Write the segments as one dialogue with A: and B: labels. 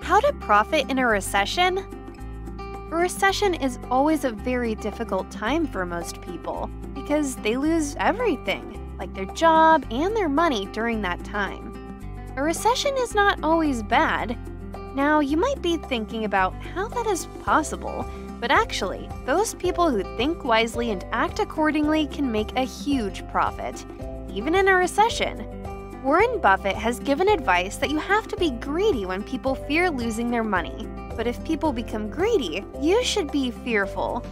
A: How to profit in a recession? A recession is always a very difficult time for most people because they lose everything, like their job and their money during that time. A recession is not always bad. Now, you might be thinking about how that is possible, but actually, those people who think wisely and act accordingly can make a huge profit, even in a recession. Warren Buffett has given advice that you have to be greedy when people fear losing their money. But if people become greedy, you should be fearful.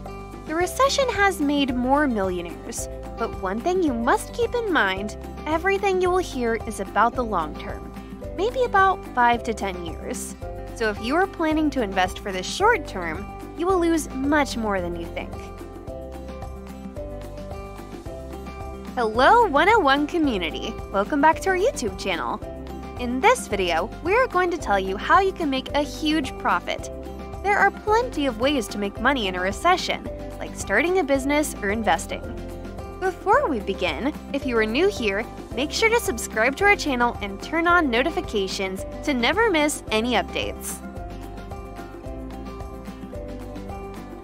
A: The recession has made more millionaires, but one thing you must keep in mind, everything you will hear is about the long term, maybe about 5 to 10 years. So if you are planning to invest for the short term, you will lose much more than you think. Hello 101 community! Welcome back to our YouTube channel. In this video, we are going to tell you how you can make a huge profit. There are plenty of ways to make money in a recession, like starting a business or investing. Before we begin, if you are new here, make sure to subscribe to our channel and turn on notifications to never miss any updates.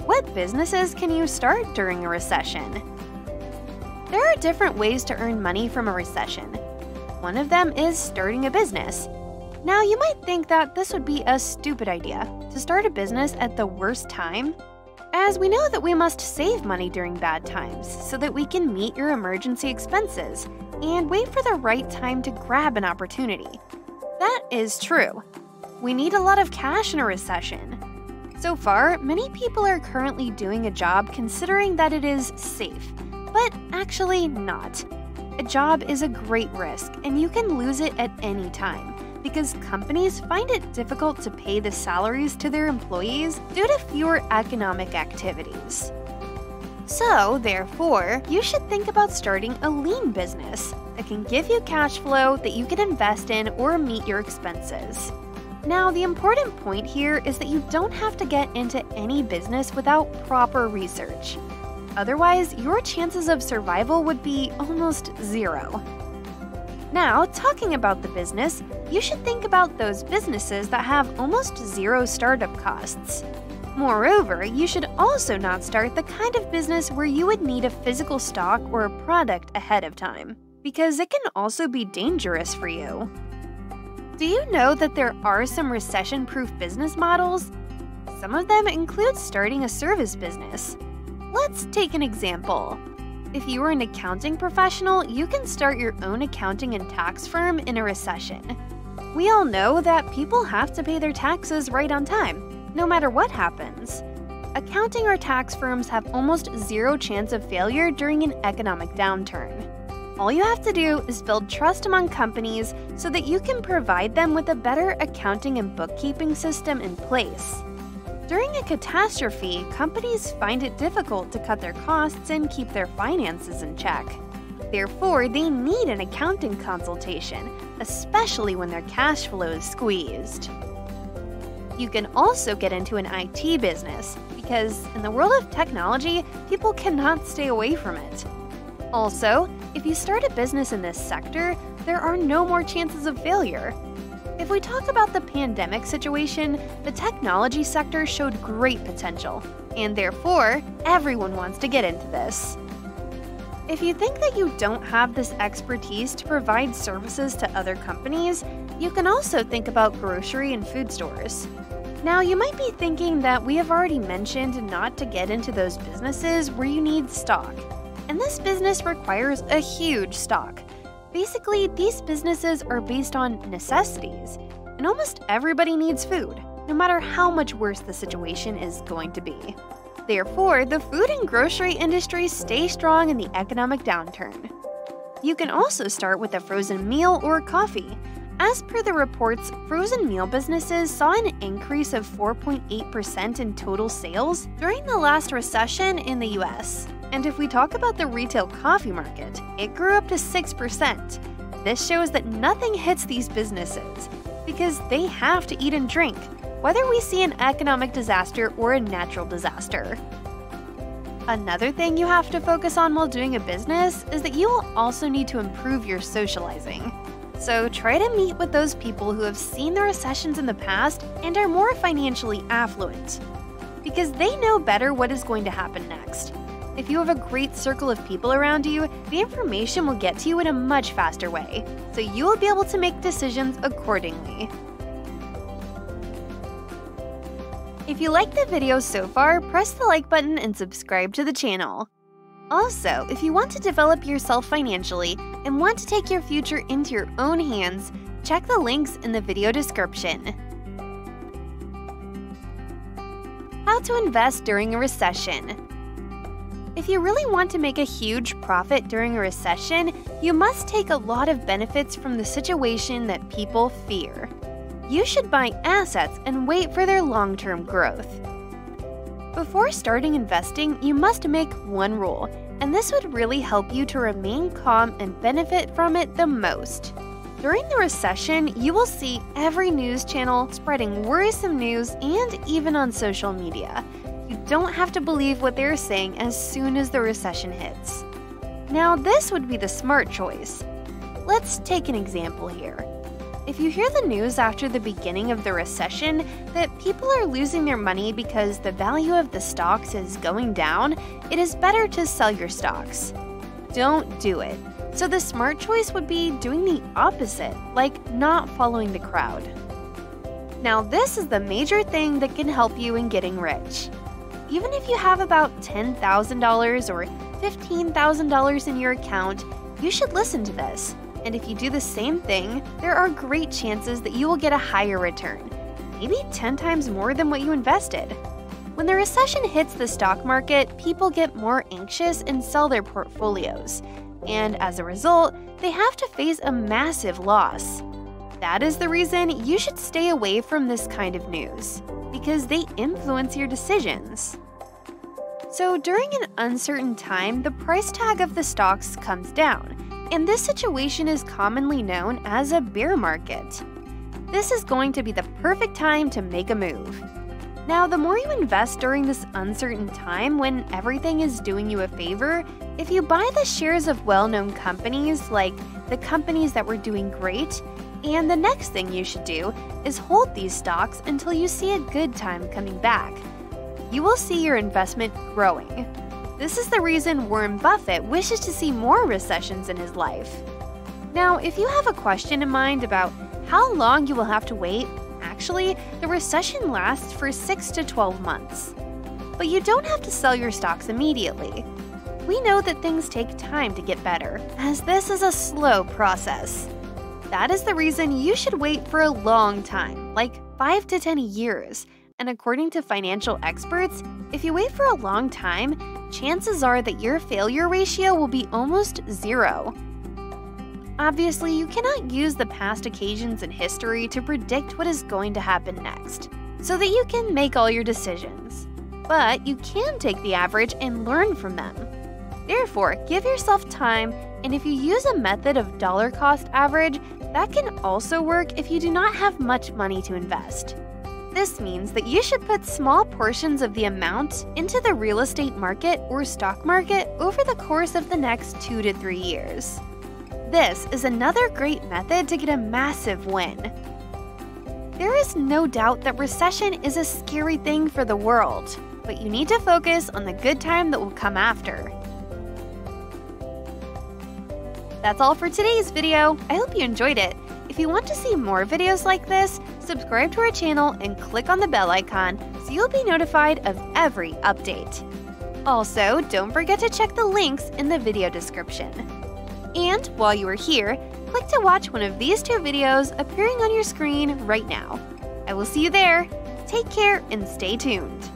A: What businesses can you start during a recession? There are different ways to earn money from a recession. One of them is starting a business. Now, you might think that this would be a stupid idea, to start a business at the worst time, as we know that we must save money during bad times so that we can meet your emergency expenses and wait for the right time to grab an opportunity. That is true. We need a lot of cash in a recession. So far, many people are currently doing a job considering that it is safe, but actually not. A job is a great risk, and you can lose it at any time because companies find it difficult to pay the salaries to their employees due to fewer economic activities. So, therefore, you should think about starting a lean business that can give you cash flow that you can invest in or meet your expenses. Now, the important point here is that you don't have to get into any business without proper research. Otherwise, your chances of survival would be almost zero. Now, talking about the business, you should think about those businesses that have almost zero startup costs. Moreover, you should also not start the kind of business where you would need a physical stock or a product ahead of time, because it can also be dangerous for you. Do you know that there are some recession-proof business models? Some of them include starting a service business. Let's take an example. If you are an accounting professional, you can start your own accounting and tax firm in a recession. We all know that people have to pay their taxes right on time, no matter what happens. Accounting or tax firms have almost zero chance of failure during an economic downturn. All you have to do is build trust among companies so that you can provide them with a better accounting and bookkeeping system in place. During a catastrophe, companies find it difficult to cut their costs and keep their finances in check. Therefore, they need an accounting consultation, especially when their cash flow is squeezed. You can also get into an IT business, because in the world of technology, people cannot stay away from it. Also, if you start a business in this sector, there are no more chances of failure. If we talk about the pandemic situation, the technology sector showed great potential, and therefore, everyone wants to get into this. If you think that you don't have this expertise to provide services to other companies, you can also think about grocery and food stores. Now, you might be thinking that we have already mentioned not to get into those businesses where you need stock, and this business requires a huge stock. Basically, these businesses are based on necessities, and almost everybody needs food, no matter how much worse the situation is going to be. Therefore, the food and grocery industries stay strong in the economic downturn. You can also start with a frozen meal or coffee. As per the reports, frozen meal businesses saw an increase of 4.8% in total sales during the last recession in the US. And if we talk about the retail coffee market, it grew up to 6%. This shows that nothing hits these businesses because they have to eat and drink, whether we see an economic disaster or a natural disaster. Another thing you have to focus on while doing a business is that you will also need to improve your socializing. So try to meet with those people who have seen the recessions in the past and are more financially affluent, because they know better what is going to happen next. If you have a great circle of people around you, the information will get to you in a much faster way, so you will be able to make decisions accordingly. If you liked the video so far, press the like button and subscribe to the channel. Also, if you want to develop yourself financially and want to take your future into your own hands, check the links in the video description. How to invest during a recession. If you really want to make a huge profit during a recession, you must take a lot of benefits from the situation that people fear. You should buy assets and wait for their long-term growth. Before starting investing, you must make one rule, and this would really help you to remain calm and benefit from it the most. During the recession, you will see every news channel spreading worrisome news and even on social media. You don't have to believe what they're saying as soon as the recession hits. Now, this would be the smart choice. Let's take an example here. If you hear the news after the beginning of the recession that people are losing their money because the value of the stocks is going down, it is better to sell your stocks. Don't do it. So the smart choice would be doing the opposite, like not following the crowd. Now, this is the major thing that can help you in getting rich. Even if you have about $10,000 or $15,000 in your account, you should listen to this. And if you do the same thing, there are great chances that you will get a higher return, maybe 10 times more than what you invested. When the recession hits the stock market, people get more anxious and sell their portfolios. And as a result, they have to face a massive loss. That is the reason you should stay away from this kind of news, because they influence your decisions. So during an uncertain time, the price tag of the stocks comes down, and this situation is commonly known as a bear market. This is going to be the perfect time to make a move. Now, the more you invest during this uncertain time when everything is doing you a favor, if you buy the shares of well-known companies like the companies that were doing great, and the next thing you should do is hold these stocks until you see a good time coming back. You will see your investment growing. This is the reason Warren Buffett wishes to see more recessions in his life. Now, if you have a question in mind about how long you will have to wait, actually, the recession lasts for 6 to 12 months. But you don't have to sell your stocks immediately. We know that things take time to get better, as this is a slow process. That is the reason you should wait for a long time, like 5 to 10 years. And according to financial experts, if you wait for a long time, chances are that your failure ratio will be almost 0. Obviously, you cannot use the past occasions in history to predict what is going to happen next, so that you can make all your decisions. But you can take the average and learn from them. Therefore, give yourself time, and if you use a method of dollar cost average, that can also work if you do not have much money to invest. This means that you should put small portions of the amount into the real estate market or stock market over the course of the next 2 to 3 years. This is another great method to get a massive win. There is no doubt that recession is a scary thing for the world, but you need to focus on the good time that will come after. That's all for today's video. I hope you enjoyed it. If you want to see more videos like this, subscribe to our channel and click on the bell icon so you'll be notified of every update. Also, don't forget to check the links in the video description. And while you are here, click to watch one of these 2 videos appearing on your screen right now. I will see you there. Take care and stay tuned.